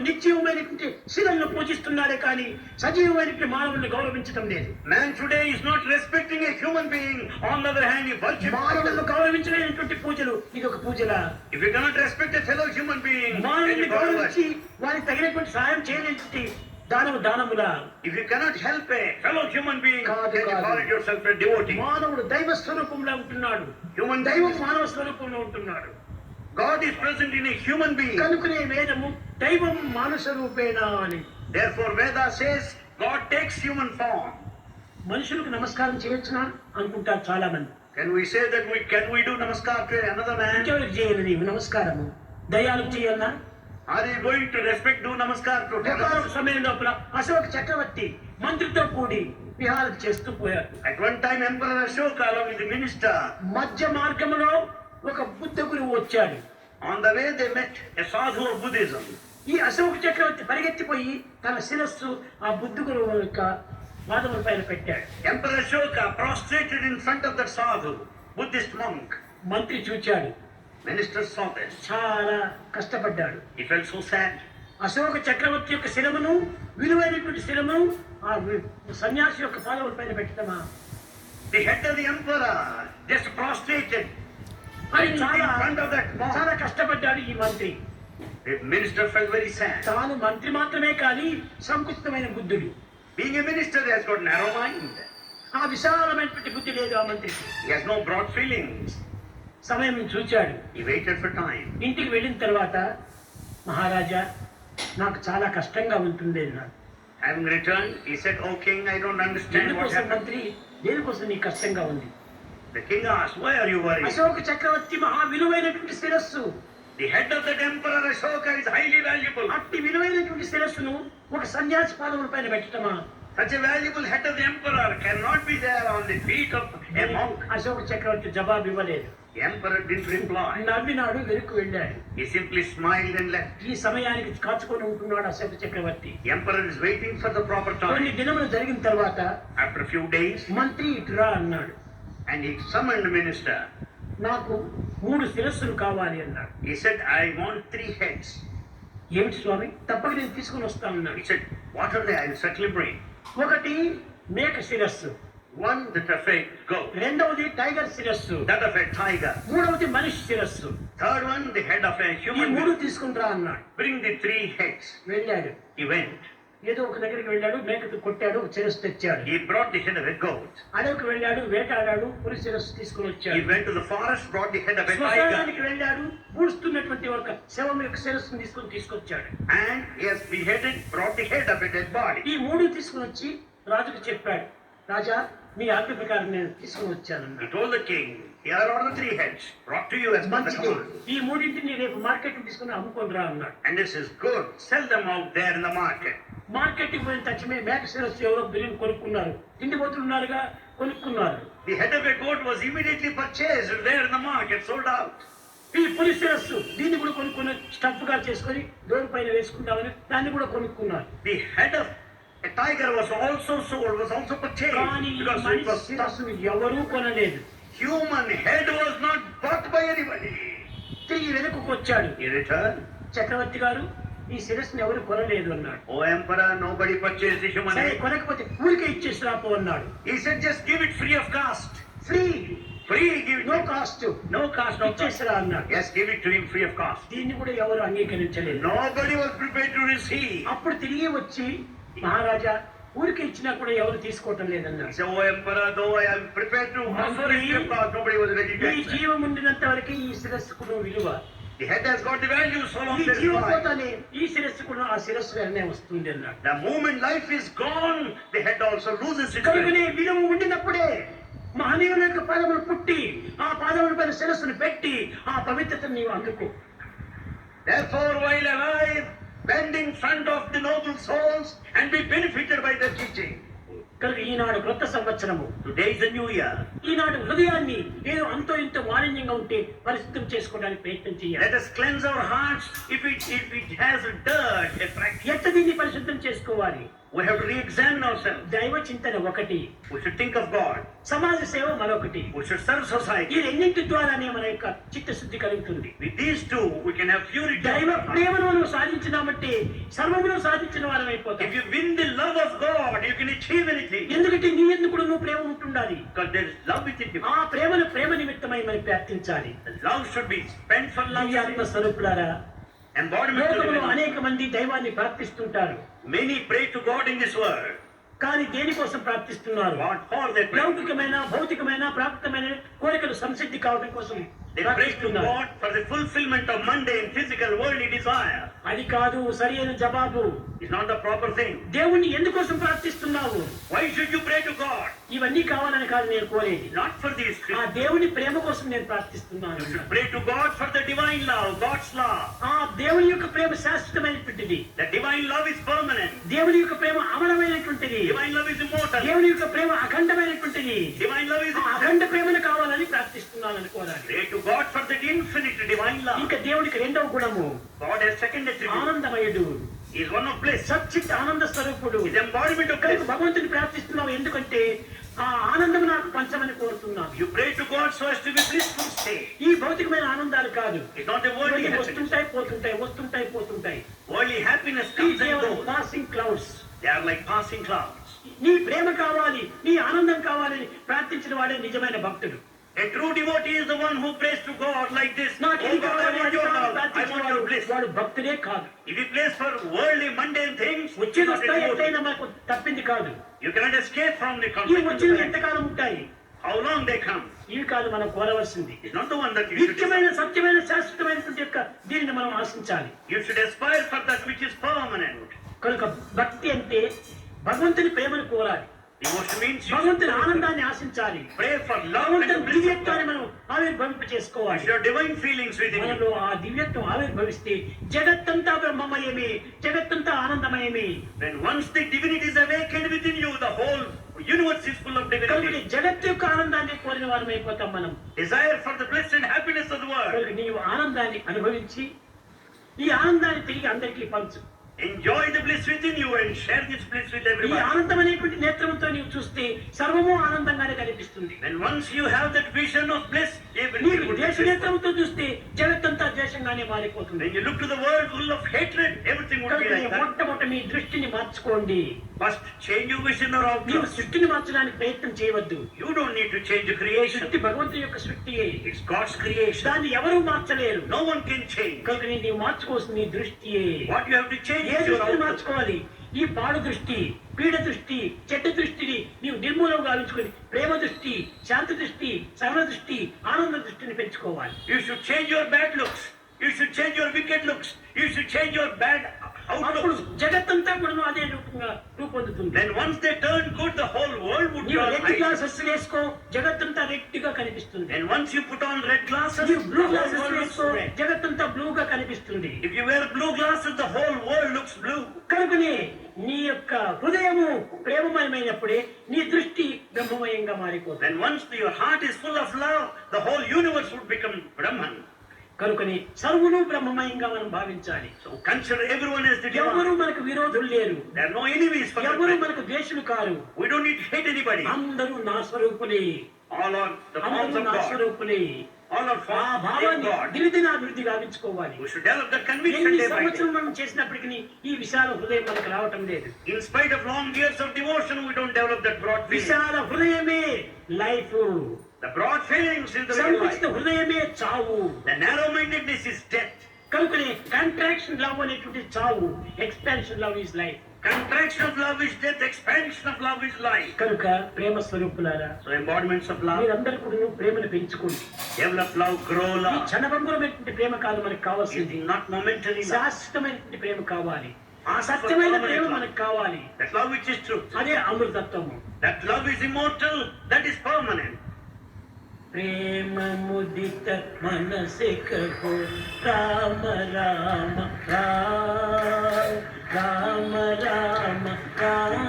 నిత్యమైనటువంటి శిలను పూజిస్తున్నాడే కానీ సజీవమైనటువంటి మానవుని గౌరవించడం లేదు. Man today is not respecting a human being. On the other hand, he worships మానవులను గౌరవించలేనటువంటి పూజలు ఇది ఒక పూజలా? If you cannot respect a fellow human being, మానవుని గౌరవించి వారికి తగినటువంటి సహాయం చేయలేనటువంటి దానములా? if you cannot help a fellow human being, then you call yourself a devotee. మానవుడు దైవ స్వరూపంలో ఉంటున్నాడు. Human దైవం మానవ స్వరూపంలో ఉంటున్నాడు. God is present in a human being. కనుకనే వేదము దైవం మానుష రూపేణ అని. Therefore Veda says God takes human form. మనుషులకు నమస్కారం చేయొచ్చునా అనుకుంటారు చాలా మంది. Can we say that can we do namaskar to another man? ఇంకెవరికి చేయాలి నీవు నమస్కారము? దయాలకు చేయాలా? Are you going to do namaskar to ఒకనొక సమయం లోపల అశోక చక్రవర్తి మంత్రితో కూడి విహారం చేస్తూ పోయారు. At one time Emperor Ashoka along with the minister, మధ్య మార్గంలో ఒక బుద్ధ గురువు వచ్చాడు. on the way they met a sadhu of Buddhism. ఈ అశోక చక్రవర్తి పరిగెత్తిపోయి తన శిరస్సు ఆ బుద్ధ గురువు యొక్క పాదముల పైన పెట్టాడు. Emperor Ashoka prostrated in front of that sadhu, Buddhist monk. మంత్రి చూచాడు. Minister saw this. చాలా కష్టపడ్డాడు. He felt so sad. Ashoka చక్రవర్తి యొక్క శిరమును విలువైనటువంటి శిరమును ఆ సన్యాసి యొక్క పాదముల పైన పెట్టడమా? The head of the emperor just prostrated అని in front of that monk. చాలా కష్టపడ్డాడు ఈ మంత్రి. The minister felt very sad. తాను మంత్రి మాత్రమే కానీ సంకుచితమైన బుద్ధుడు. Being a minister, he has got narrow mind. ఆ విశాలమైనటువంటి బుద్ధి లేదు ఆ మంత్రికి. He has no broad feelings. సమయం చూచాడు. He waited for time. ఇంటికి వెళ్ళిన తర్వాత మహారాజా నాకు చాలా కష్టంగా ఉంటుంది అన్నాడు. Having returned, he said, "O king, I don't understand what దేనికోసం happened." మంత్రి, దేనికోసం నీకు కష్టంగా ఉంది? The king asked, "Why are you worried?" Ashoka చక్రవర్తి మహా విలువైనటువంటి శిరస్సు. The head of that emperor Ashoka is highly valuable. అట్టి విలువైనటువంటి శిరస్సును ఒక సన్యాసి పాదముల పైన పెట్టటమా? Such a valuable head of the emperor cannot be there on the feet of a monk. Ashoka చక్రవర్తి జవాబు ఇవ్వలేదు. The emperor didn't reply. నవ్వినాడు, వెనుక వెళ్ళాడు. He simply smiled and left. ఈ సమయానికి కాచుకొని ఉంటున్నాడు అశోక చక్రవర్తి. The emperor is waiting for the proper కొన్ని time. దినములు జరిగిన తర్వాత After a few days, మంత్రి ఇటురా అన్నాడు. and he summoned the minister. నాకు 3 శిరస్సులు కావాలి అన్నాడు. He said, "I want 3 heads." ఏమిటి స్వామి? తప్పక నేను తీసుకుని వస్తానన్నాడు. He said, "What are they? I will certainly bring." ఒకటి మేక శిరస్సు, One that of a goat, రెండవది టైగర్ శిరస్సు, that of a tiger. మూడవది మనిషి శిరస్సు. Third one, the head of a ఈ human 3 being. తీసుకుంటా అన్నాడు. Bring the 3 heads. వెళ్ళాడు. He went. ఏదో ఒక దగ్గరికి వెళ్ళాడు, మేకకు కొట్టాడు, శిరస్సు తెచ్చాడు. He brought the head of a goat. అడవికి వెళ్ళాడు, వేటాడాడు, పులి శిరస్సు తీసుకుని He వచ్చాడు. went to the forest, brought the head of a tiger. శ్మశానానికి వెళ్ళాడు, పూడుస్తున్నటువంటి ఒక శవం యొక్క శిరస్సును తీసుకొచ్చాడు. And he has beheaded, brought the head of a dead body. ఈ 3 తీసుకుని వచ్చి రాజుకు చెప్పాడు. రాజా, మీ ఆజ్ఞ ప్రకారం నేను తీసుకుని He వచ్చానన్నాడు. told the king, "Here are the 3 heads, brought to you as per the మంచిది, command. ఈ 3ంటిని రేపు మార్కెట్ తీసుకుని అమ్ముకొని రా అన్నాడు. And this is good. Sell them out there in the market." Market కి పోయిన తక్షణమే మేక శిరస్సు ఎవరో బిల్లుని కొనుక్కున్నారు. తిండిపోతున్నారుగా కొనుక్కున్నారు. The head of a goat was immediately purchased there in the market, sold out. ఈ పులి శిరస్సు దీన్ని కూడా కొనుక్కొని స్టఫ్ గా చేసుకొని డోర్ పైన వేసుకుంటామని దాన్ని కూడా కొనుక్కున్నారు. The head of a tiger was also sold, was also purchased కానీ ఈ because it మనిషి was stuffed. శిరస్సును ఎవరూ కొనలేదు. Human head was not bought by anybody. తిరిగి వెనుకకు వచ్చాడు. He returned. చక్రవర్తి గారు, ఈ శిరస్సును ఎవరు కొనలేదు అన్నాడు. "O emperor, nobody purchased the human సరే, head." కొనకపోతే ఊరికే ఇచ్చేసి రాపో అన్నాడు. He said, "Just give it free of cost." Free, Free, give it. No cost, No cost, no cost. ఇచ్చేసిరా అన్నాడు. Yes, give it to him free of cost. దీన్ని కూడా ఎవరు అంగీకరించలేదు. Nobody was prepared to receive. అప్పుడు తిరిగి వచ్చి మహారాజా, ఊరికి ఇచ్చినా కూడా ఎవరు తీసుకోవటం He లేదన్నాడు. said, "O emperor, though I am prepared to offer it free of cost, nobody was ready to ఈ accept." జీవం ఉండినంత వరకు ఈ శిరస్సుకు విలువ. The head has got the value so long ఈ as జీవం life. పోతానే ఈ శిరస్సు కూడా ఆ శిరస్సు వెంటనే వస్తుంది అన్నాడు. The moment life is gone, the head also loses its value. కనుకనే విలువ ఉండినప్పుడే మహనీయుల యొక్క పాదములు పుట్టి ఆ పాదముల పైన శిరస్సును పెట్టి ఆ పవిత్రతను నీవు అందుకో. Therefore, while alive, bend in front of the noble souls and be benefited by their teaching. కనుక ఈనాడు క్రొత్త సంవత్సరము, Today is the new year. ఈనాడు హృదయాన్ని ఏదో అంతో ఇంతో మాలిన్యంగా ఉంటే పరిశుద్ధం చేసుకోవడానికి ప్రయత్నం చేయాలి. Let us cleanse our hearts if it has a dirt, a fraction. ఎట్ట దీన్ని పరిశుద్ధం సిద్ధం చేసుకోవాలి. We have to re-examine ourselves. దైవ చింతన ఒకటి, We should think of God. సమాజ సేవ మరొకటి. We should serve society. ఈ రెండింటి ద్వారానే మన యొక్క చిత్తశుద్ధి కలుగుతుంది. With these two, we can have purity. దైవ ప్రేమను మనం సాధించినామంటే సర్వమును సాధించిన వారం If అయిపోతాం. you win the love of God, you can achieve anything. ఎందుకంటే నీ ఎందుకు నువ్వు ప్రేమ ఉంటుండాలి. Because there is love within you. ఆ ప్రేమను ప్రేమ నిమిత్తమై మనం ప్రార్థించాలి. The love should be spent for love. ఈ ఆత్మ స్వరూపులారా, Embodiment to లోకంలో live. అనేక మంది దైవాన్ని ప్రార్థిస్తుంటారు. Many pray to God in this world. కానీ దేనికోసం ప్రార్థిస్తున్నారు? What for they pray? లౌకికమైన భౌతికమైన ప్రాప్తమైన కోరికలు సంసిద్ధి కావడం కోసం They pray to ప్రార్థిస్తున్నారు. God for the fulfillment of mundane, physical, worldly desire. అది కాదు సరియైన జవాబు. It's not the proper thing. దేవుణ్ణి ఎందుకోసం ప్రార్థిస్తున్నావు? Why should you pray to God? ఇవన్నీ కావాలని కాదు నేను కోరేది. Not for these ఆ things. దేవుని ప్రేమ కోసం నేను ప్రార్థిస్తున్నాను. You should pray to God for the divine love, God's love. ఆ దేవుని యొక్క ప్రేమ శాశ్వతమైనటువంటిది. The divine love is permanent. దేవుని యొక్క ప్రేమ అమరమైనటువంటిది. Divine love is immortal. దేవుని యొక్క ప్రేమ అఖండమైనటువంటిది. Divine love is ఆ అఖండ ప్రేమను కావాలని ప్రార్థిస్తున్నాను అనుకోవాలి. Pray to God for that infinite divine love. ఇంకా దేవునికి రెండవ గుణము God has second attribute. ఆనందమయుడు. He is one of bliss. సచ్చిత్ ఆనంద స్వరూపుడు. He is embodiment of కనుక bliss. భగవంతుని ప్రార్థిస్తున్నావు ఎందుకంటే ఆ ఆనందం నాకు పంచమని కోరుతున్నాను. You pray to God so as to be blissful state. ఈ భౌతికమైన ఆనందాలు కాదు. It's not the worldly ఇవన్నీ happiness. వస్తుంటాయి పోతుంటాయి వస్తుంటాయి పోతుంటాయి. Worldly happiness ఈ comes and కేవలం goes. Passing clouds. They are like passing clouds. నీ ప్రేమ కావాలి, నీ ఆనందం కావాలని ప్రార్థించిన వాడే నిజమైన భక్తుడు. A true devotee is the one who prays to God like this. నాకు Oh ఇది God, I కావాలి, want అది your కావాలి love. I ప్రార్థించిన want your bliss. వాడు భక్తుడే కాదు. If he prays for worldly, mundane things, వచ్చేది he's not a వస్తాయి, devotee. ఎట్లయినా మనకు తప్పింది కాదు. You cannot escape from the ఈ conflict. వచ్చినవి ఎంతకాలం ఉంటాయి? How long they come? ఇవి కాదు మనం కోరవలసింది. It's not the one that you should నిత్యమైన desire. సత్యమైన శాశ్వతమైనటువంటి యొక్క దీనిని మనం ఆశించాలి. You should aspire for that which is permanent. కనుక భక్తి అంటే భగవంతుని ప్రేమను కోరాలి. Devotion means you భగవంతుని should ఆనందాన్ని ఆశించాలి. pray for love భగవంతుని and bliss of దివ్యత్వాన్ని God. మనం ఆవిర్భవింప You చేసుకోవాలి. should have divine feelings within you. మనలో ఆ దివ్యత్వం ఆవిర్భవిస్తే జగత్తంతా బ్రహ్మమయమే, జగత్తంతా ఆనందమయమే. When once the divinity is awakened within you, the whole universe is full of కనుక divinity. జగత్తు యొక్క ఆనందాన్ని కోరిన వారం అయిపోతాం మనం. Desire for the bliss and happiness of the world. కనుక నీవు ఆనందాన్ని అనుభవించి ఈ ఆనందాన్ని తిరిగి అందరికీ పంచు. Enjoy the bliss within you and share this bliss with ఈ everybody. ఆనందం అనేటువంటి నేత్రంతో నీవు చూస్తే సర్వము ఆనందంగానే కనిపిస్తుంది. And once you have that vision of bliss, everything నీకు will be దేశ blissful. నేత్రంతో చూస్తే జగత్తంతా దేశంగానే మారిపోతుంది. When you look to the world full of hatred, everything would be కనుక like that. మొట్టమొదట మీ దృష్టిని మార్చుకోండి. First, change your vision or నీవు outlook. సృష్టిని మార్చడానికి ప్రయత్నం చేయవద్దు. You don't need to change the సృష్టి creation. భగవంతుని యొక్క సృష్టియే. It's God's creation. దాన్ని ఎవరూ మార్చలేరు. No one can change. కనుక నీవు మార్చుకోవాల్సిన నీ దృష్టియే. What you have to change A is your దృష్టిని outlook. మార్చుకోవాలి? ఈ పాడు దృష్టి, పీడ దృష్టి, చెడ్డ దృష్టిని నీవు నిర్మూలంగా గావించుకొని ప్రేమ దృష్టి, శాంతి దృష్టి, సరళ దృష్టి, ఆనంద దృష్టిని పెంచుకోవాలి. You should change your bad looks. You should change your wicked looks. You should change your bad అప్పుడు outlooks. జగత్తంతా కూడా అదే రూపంగా రూపొందుతుంది. Then once they turn good, the whole world would నీవు turn రెడ్ right. గ్లాసెస్ వేసుకో, జగత్తంతా red గా కనిపిస్తుంది. And once you put on red glasses, నీవు the blue whole glasses world looks వేసుకో, red. జగత్తంతా బ్లూగా కనిపిస్తుంది. If you wear blue glasses, the whole world looks blue. కనుకనే నీ యొక్క హృదయము ప్రేమమయమైనప్పుడే నీ దృష్టి బ్రహ్మమయంగా మారిపోతుంది. Then once your heart is full of love, the whole universe would become Brahman. కనుకని సర్వును బ్రహ్మమయంగా మనం భావించాలి. So consider everyone as the ఎవరు divine. మనకు విరోధులు లేరు. There are no enemies for ఎవరు that. మనకు ద్వేషులు car. We don't need to hate anybody. అందరూ నా స్వరూపులే. All are the forms అందరూ of నా God. స్వరూపులే. All are ఆ forms of భావాన్ని God. దినదినాభివృద్ధి గావించుకోవాలి. We should develop that conviction ఎన్ని day by day. సంవత్సరం మనం చేసినప్పటికీ ఈ విశాల హృదయం మనకు రావటం లేదు. In spite of long years of devotion, we don't develop that broad feeling. విశాల హృదయమే life. The broad feelings is the real సంకుచిత life. హృదయమే చావు. The narrow-mindedness is death. కనుకనే కాంట్రాక్షన్ లవ్ అనేటువంటి చావు, expansion love is life. Contraction of love is death. Expansion of love is life. కనుక ప్రేమ స్వరూపులారా, So embodiments of love. మీరందరూ కూడా ప్రేమను పెంచుకోండి. Develop love, grow ఈ love. క్షణభంగురమైనటువంటి ప్రేమ కాదు మనకు It కావాల్సింది. is not momentary love. శాశ్వతమైనటువంటి ప్రేమ కావాలి. ఆ సత్యమైన ప్రేమ మనకు కావాలి. That love which is truth. అదే అమృతత్వము. That love is immortal. That is permanent. प्रेम मुदित मन से कहो राम राम राम राम राम राम